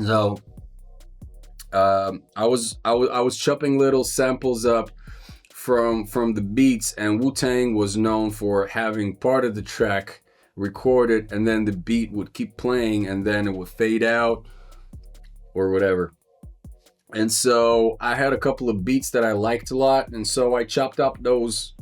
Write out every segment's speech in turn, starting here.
So I was chopping little samples up from the beats, and Wu-Tang was known for having part of the track recorded, and then the beat would keep playing, and then it would fade out or whatever. And so I had a couple of beats that I liked a lot, and so I chopped up those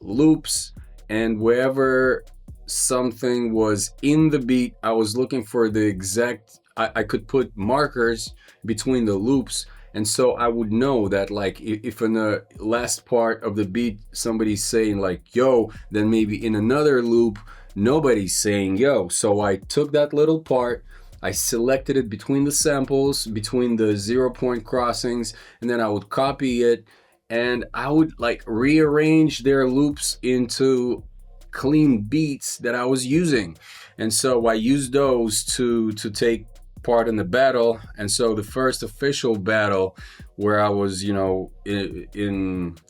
loops, and wherever something was in the beat, I was looking for the exact. I could put markers between the loops, and so I would know that, like, if in the last part of the beat somebody's saying like "yo," then maybe in another loop nobody's saying "yo." So I took that little part, I selected it between the samples, between the 0 point crossings, and then I would copy it, and I would like rearrange their loops into clean beats that I was using. And so I used those to take part in the battle. And so the first official battle, where I was, in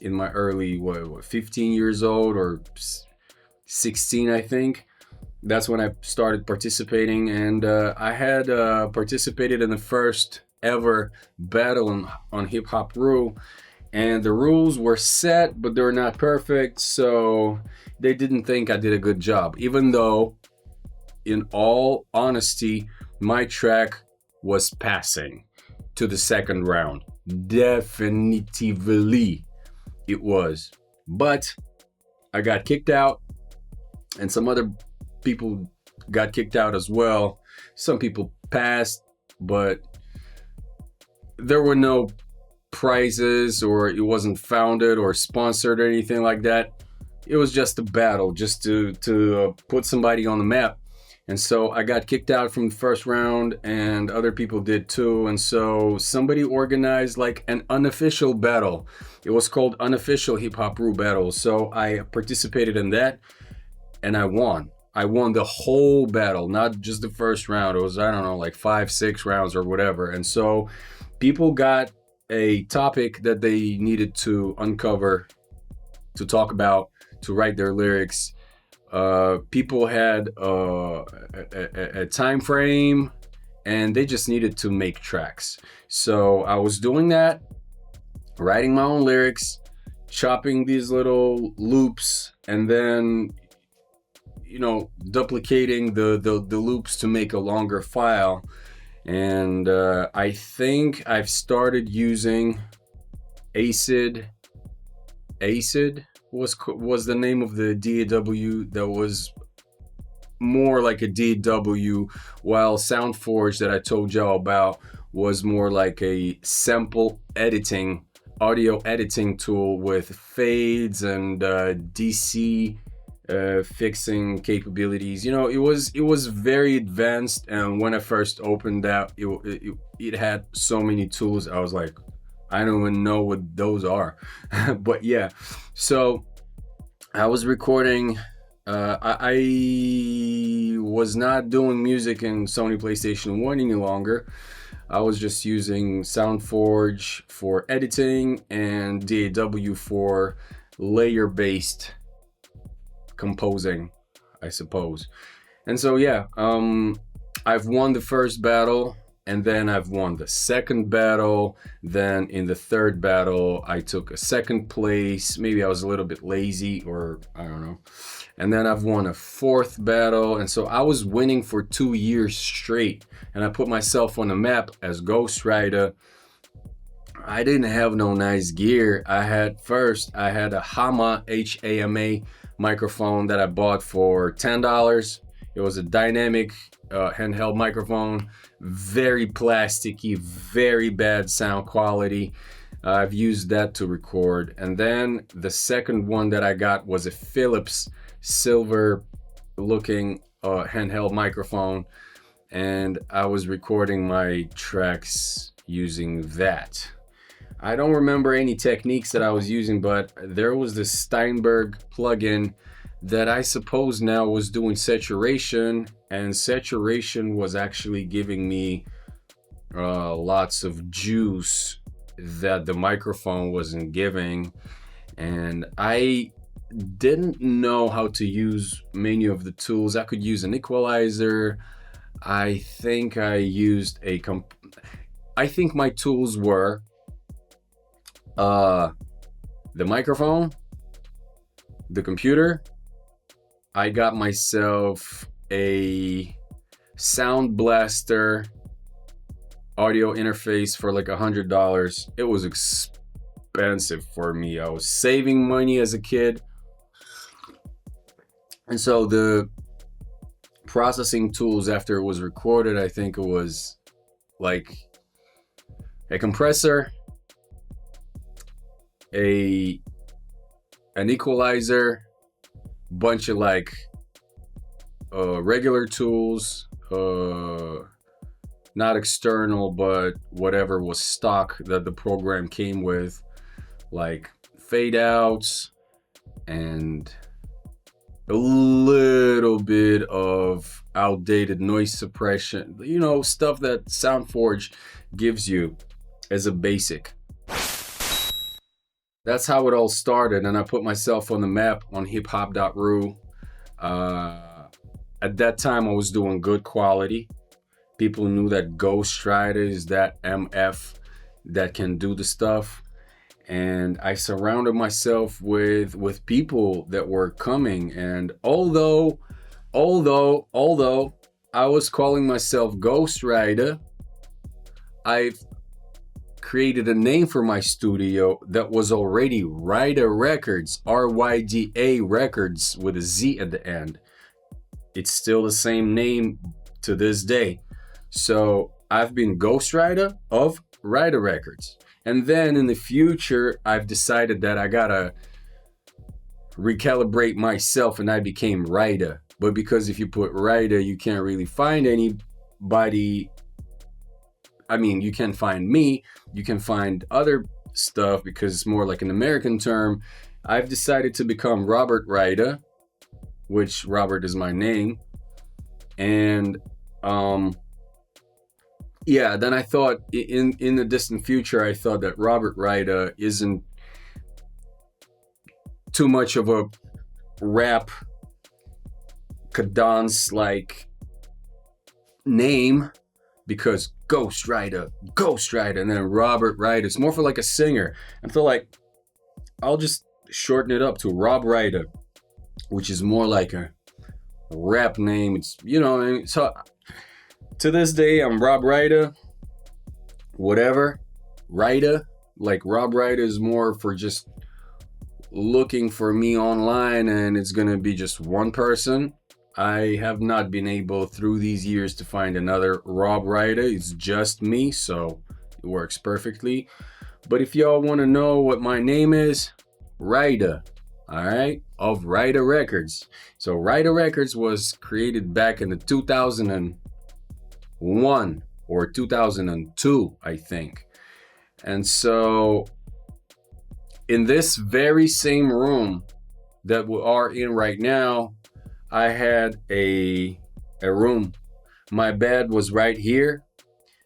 my early 15 years old, or 16, I think, that's when I started participating, and I had participated in the first ever battle on Hip Hop Rule, and the rules were set, but they're not perfect, so they didn't think I did a good job, even though, in all honesty, my track was passing to the second round. Definitively, it was. But I got kicked out, and some other people got kicked out as well. Some people passed, but there were no prizes, or it wasn't founded or sponsored or anything like that. It was just a battle, just to put somebody on the map. And so I got kicked out from the first round, and other people did too. And so somebody organized like an unofficial battle. It was called Unofficial Hip Hop Brew Battle. So I participated in that, and I won. I won the whole battle, not just the first round. It was, I don't know, like 5, 6 rounds or whatever. And so people got a topic that they needed to uncover, to talk about, to write their lyrics. People had a time frame, and they just needed to make tracks. So I was doing that, writing my own lyrics, chopping these little loops, and then duplicating the loops to make a longer file. And I think I've started using Acid was the name of the DAW that was more like a DAW, while SoundForge, that I told y'all about, was more like a sample editing, audio editing tool with fades and DC fixing capabilities. It was very advanced, and when I first opened that, it had so many tools. I was like, I don't even know what those are. But yeah, so I was recording. I was not doing music in Sony PlayStation 1 any longer. I was just using SoundForge for editing and DAW for layer-based composing, I suppose. And so yeah, I've won the first battle, and then I've won the second battle. Then in the third battle, I took a second place. Maybe I was a little bit lazy, or I don't know. And then I've won a fourth battle. And so I was winning for 2 years straight. And I put myself on the map as Ghost RYDA. I didn't have no nice gear. I had a Hama, Hama microphone that I bought for $10. It was a dynamic handheld microphone, very plasticky, very bad sound quality. I've used that to record. And then the second one that I got was a Philips silver looking handheld microphone, and I was recording my tracks using that. I don't remember any techniques that I was using, but there was this Steinberg plugin that I suppose now was doing saturation, and saturation was actually giving me lots of juice that the microphone wasn't giving. And I didn't know how to use many of the tools. I could use an equalizer, I think I used I think my tools were the microphone, the computer. I got myself a sound blaster audio interface for like $100. It was expensive for me. I was saving money as a kid. And so the processing tools after it was recorded, I think it was like a compressor, an equalizer, bunch of like regular tools, not external, but whatever was stock that the program came with, like fade outs and a little bit of outdated noise suppression, stuff that SoundForge gives you as a basic. That's how it all started, and I put myself on the map on hiphop.ru. At that time, I was doing good quality. People knew that Ghost RYDA is that MF that can do the stuff. And I surrounded myself with people that were coming. And although I was calling myself Ghost RYDA, I've created a name for my studio that was already RYDA Records, RYDA Records with a Z at the end. It's still the same name to this day. So I've been Ghost RYDA of RYDA Records. And then in the future, I've decided that I gotta recalibrate myself, and I became RYDA. But because if you put RYDA, you can't really find anybody. I mean, you can find me, you can find other stuff because it's more like an American term. I've decided to become Robert RYDA, which Robert is my name. And yeah, then I thought in the distant future, I thought that Robert RYDA isn't too much of a rap cadence like name, because Ghost RYDA, and then Robert RYDA. It's more for like a singer. I feel like I'll just shorten it up to Rob RYDA, which is more like a rap name. It's, so to this day, I'm Rob RYDA, whatever. RYDA, like Rob RYDA is more for just looking for me online, and it's gonna be just one person. I have not been able through these years to find another Rob RYDA. It's just me, so it works perfectly. But if y'all want to know what my name is, RYDA, all right, of RYDA Records. So RYDA Records was created back in the 2001 or 2002, I think. And so in this very same room that we are in right now, I had a room. My bed was right here.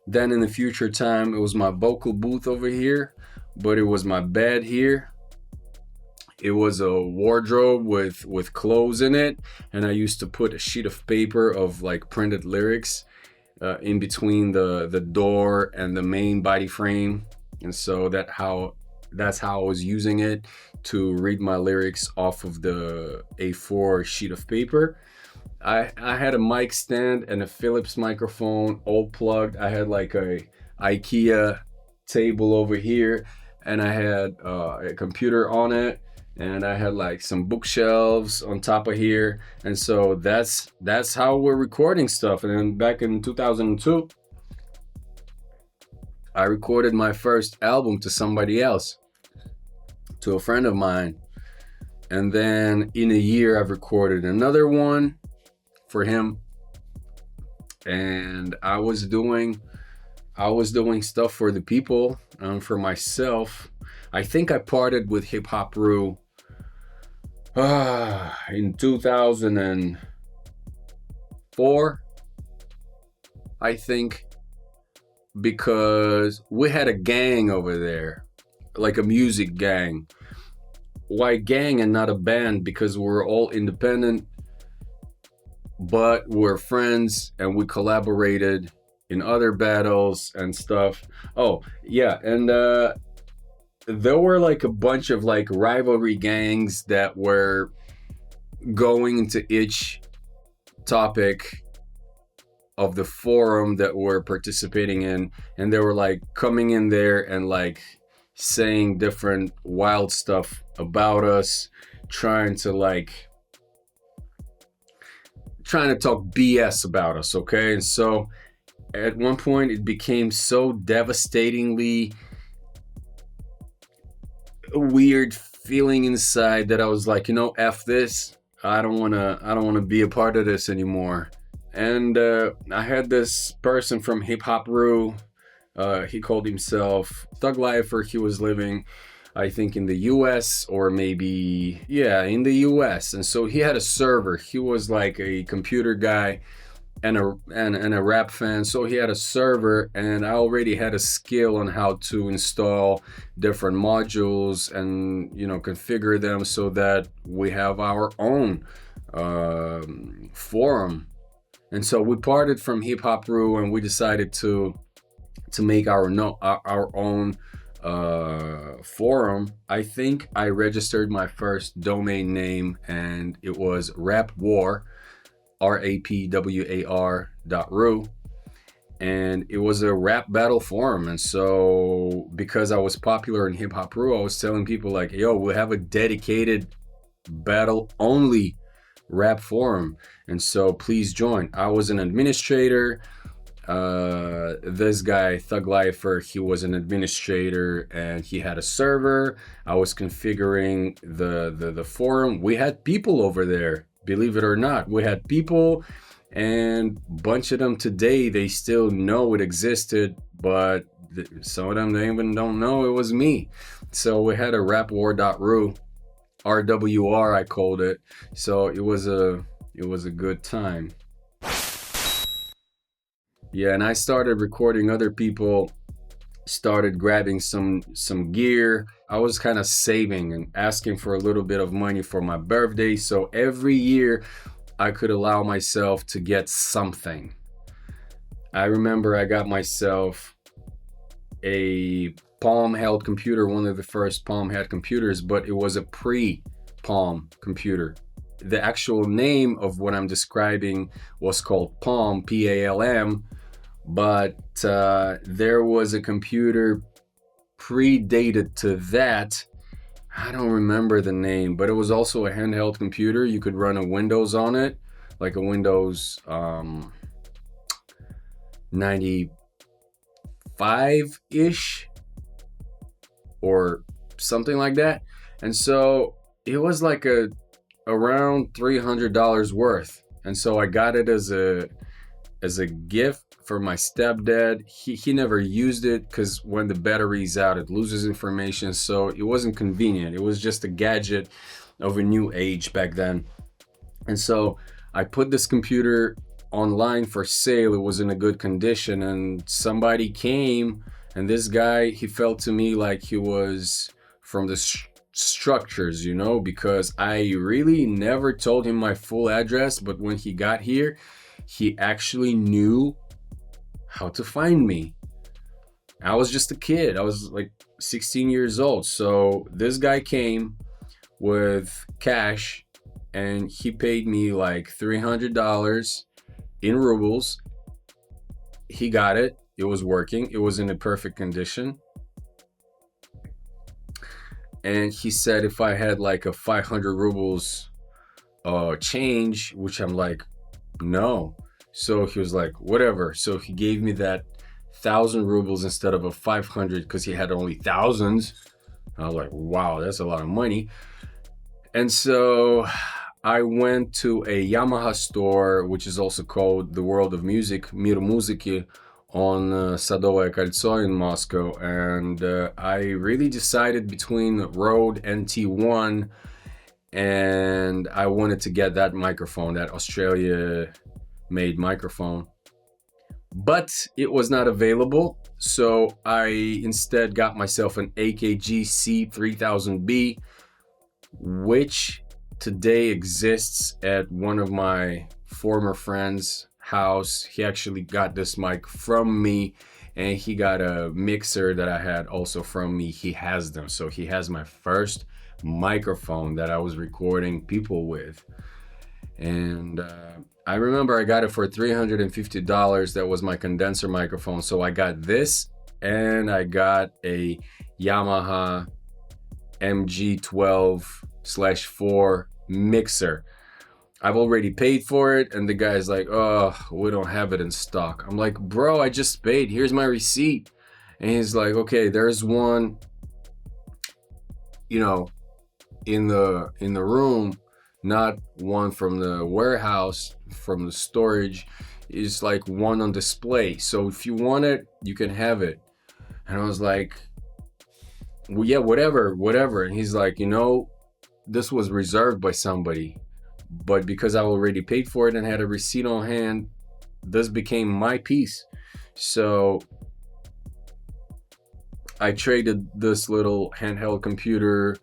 Then in the future time, it was my vocal booth over here, but it was my bed here. It was a wardrobe with clothes in it, and I used to put a sheet of paper of like printed lyrics in between the door and the main body frame. And so that's how I was using it to read my lyrics off of the A4 sheet of paper. I had a mic stand and a Philips microphone all plugged. I had like a IKEA table over here, and I had a computer on it, and I had like some bookshelves on top of here. And so that's how we're recording stuff. And then back in 2002, I recorded my first album to somebody else, to a friend of mine. And then in a year, I've recorded another one for him. And I was doing stuff for the people, for myself. I think I parted with Hip Hop Ru in 2004, I think, because we had a gang over there, like a music gang. Why gang and not a band? Because we're all independent. but we're friends and we collaborated in other battles and stuff. Oh, yeah, and there were like a bunch of like rivalry gangs that were going into each topic of the forum that we're participating in, and they were like coming in there and like saying different wild stuff about us, trying to talk BS about us, okay? And so at one point it became so devastatingly weird feeling inside that I was like, F this. I don't wanna be a part of this anymore. And I had this person from Hip Hop Ru. He called himself Thug Lifer. He was living, I think, in the US, or maybe, yeah, in the US. And so he had a server. He was like a computer guy and a rap fan. So he had a server, and I already had a skill on how to install different modules and, configure them so that we have our own forum. And so we parted from Hip Hop Ru, and we decided to make our own forum. I think I registered my first domain name, and it was Rapwar, RAPWAR.ru, and it was a rap battle forum. And so because I was popular in Hip Hop Ru, I was telling people like, yo, we'll have a dedicated battle only rap forum, and so please join. I was an administrator. This guy Thug Lifer, he was an administrator, and he had a server. I was configuring the forum. We had people over there, believe it or not. We had people, and a bunch of them today, they still know it existed, but some of them, they even don't know it was me. So we had a rapwar.ru, RWR I called it. So it was a good time. Yeah, and I started recording other people, started grabbing some gear. I was kind of saving and asking for a little bit of money for my birthday, so every year I could allow myself to get something. I remember I got myself a Palm-held computer, one of the first Palm-held computers, but it was a pre-Palm computer. The actual name of what I'm describing was called Palm, Palm, but there was a computer predated to that. I don't remember the name, but it was also a handheld computer. You could run a Windows on it, like a Windows 95-ish or something like that. And so it was like around $300 worth. And so I got it as a gift for my stepdad. He never used it because when the battery's out, it loses information. So it wasn't convenient. It was just a gadget of a new age back then. And so I put this computer online for sale. It was in a good condition, and somebody came, and this guy, he felt to me like he was from the structures, because I really never told him my full address, but when he got here, he actually knew how to find me. I was just a kid. I was like 16 years old. So this guy came with cash, and he paid me like $300 in rubles. He got it. It was working. It was in a perfect condition. And he said if I had like a 500 rubles change, which I'm like, no. So he was like, whatever. So he gave me that 1,000 rubles instead of a 500 because he had only thousands. I was like, wow, that's a lot of money. And so I went to a Yamaha store, which is also called the World of Music, Mir Muziki, on Sadovaya Koltso in Moscow. And I really decided between Rode NT1, and I wanted to get that microphone, that Australia-made microphone. But it was not available, so I instead got myself an AKG C3000B, which today exists at one of my former friend's house. He actually got this mic from me, and he got a mixer that I had also from me. He has them. So he has my first microphone that I was recording people with. And I remember I got it for $350. That was my condenser microphone. So I got this, and I got a Yamaha MG12/4 mixer. I've already paid for it, and the guy's like, oh, we don't have it in stock. I'm like, bro, I just paid. Here's my receipt. And he's like, okay, there's one, you know, in the room, not one from the warehouse, from the storage. Is like one on display. So if you want it, you can have it. And I was like, well, yeah, whatever. And he's like, this was reserved by somebody, but because I already paid for it and had a receipt on hand, this became my piece. So I traded this little handheld computer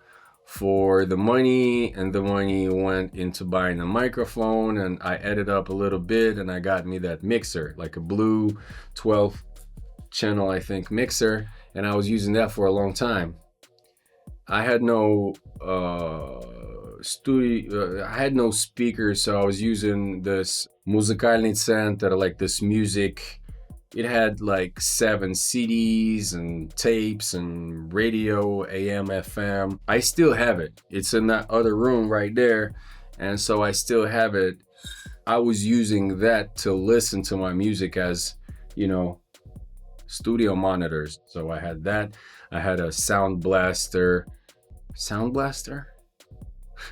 for the money, and the money went into buying a microphone, and I edited up a little bit, and I got me that mixer, like a blue 12 channel, I think, mixer, and I was using that for a long time. I had no I had no speakers, so I was using this Muzikальный Center, like this music. It had like 7 CDs and tapes and radio, AM, FM. I still have it. It's in that other room right there. And so I still have it. I was using that to listen to my music as, studio monitors. So I had that. I had a Sound Blaster.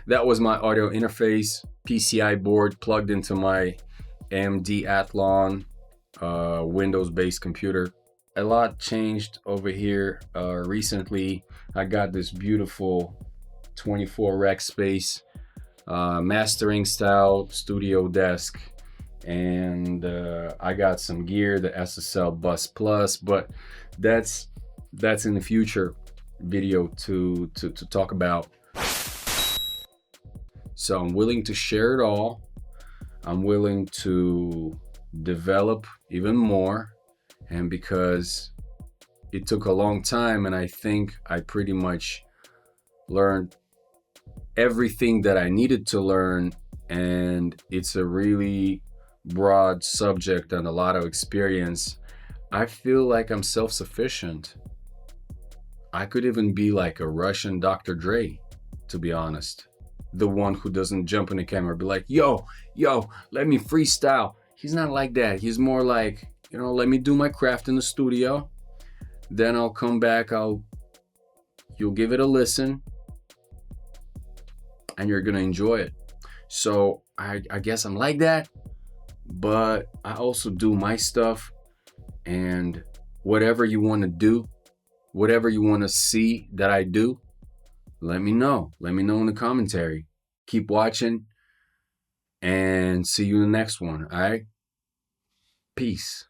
That was my audio interface, PCI board plugged into my AMD Athlon Windows-based computer. A lot changed over here recently. I got this beautiful 24 rack space mastering style studio desk, and I got some gear, the SSL Bus Plus, but that's in the future video to talk about. So I'm willing to share it all. I'm willing to develop even more, and because it took a long time, and I think I pretty much learned everything that I needed to learn, and it's a really broad subject and a lot of experience. I feel like I'm self-sufficient. I could even be like a Russian Dr. Dre, to be honest. The one who doesn't jump in the camera and be like, yo, let me freestyle. He's not like that. He's more like, let me do my craft in the studio. Then I'll come back. You'll give it a listen, and you're going to enjoy it. So I guess I'm like that, but I also do my stuff, and whatever you want to do, whatever you want to see that I do, let me know. Let me know in the commentary. Keep watching, and see you in the next one. All right? Peace.